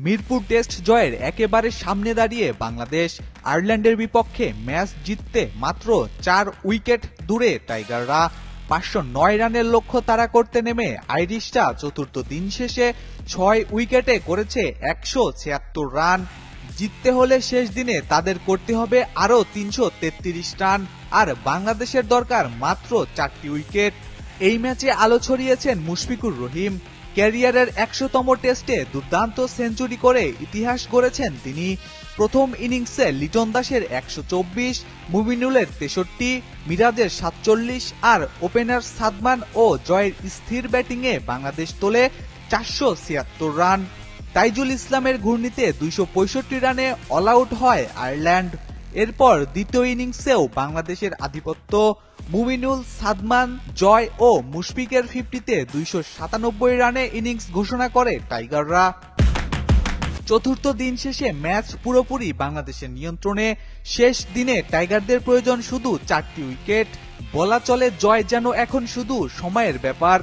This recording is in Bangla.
মিরপুর টেস্ট জয়ের একেবারে সামনে দাঁড়িয়ে বাংলাদেশ আয়ারল্যান্ডের বিপক্ষে ম্যাচ জিততে মাত্র ৪ উইকেট দূরে টাইগাররা ৫০৯ রানের লক্ষ্য তাড়া করতে নেমে আইরিশরা চতুর্থ দিন শেষে ৬ উইকেটে করেছে ১৭৬ রান। জিততে হলে শেষ দিনে তাদের করতে হবে আরও ৩৩৩ রান, আর বাংলাদেশের দরকার মাত্র ৪টি উইকেট। এই ম্যাচে আলো ছড়িয়েছেন মুশফিকুর রহিম। ক্যারিয়ারের ১০০তম টেস্টে দুর্দান্ত সেঞ্চুরি করে ইতিহাস গড়েছেন তিনি। প্রথম ইনিংসে লিটন দাসের ১২৪, মুমিনুলের ৬৩, মিরাজের ৪৭ আর ওপেনার সাদমান ও জয়ের স্থির ব্যাটিংয়ে বাংলাদেশ তোলে ৪৭৬ রান। তাইজুল ইসলামের ঘূর্ণিতে ২৬৫ রানে অল আউট হয় আয়ারল্যান্ড। এরপর দ্বিতীয় ইনিংসেও বাংলাদেশের আধিপত্য। মুমিনুল, সাদমান, জয় ও মুশফিকের 50-তে ২৯৭ রানে ইনিংস ঘোষণা করে টাইগাররা। চতুর্থ দিন শেষে ম্যাচ পুরোপুরি বাংলাদেশের নিয়ন্ত্রণে। শেষ দিনে টাইগারদের প্রয়োজন শুধু ৪টি উইকেট। বলা চলে জয় যেন এখন শুধু সময়ের ব্যাপার।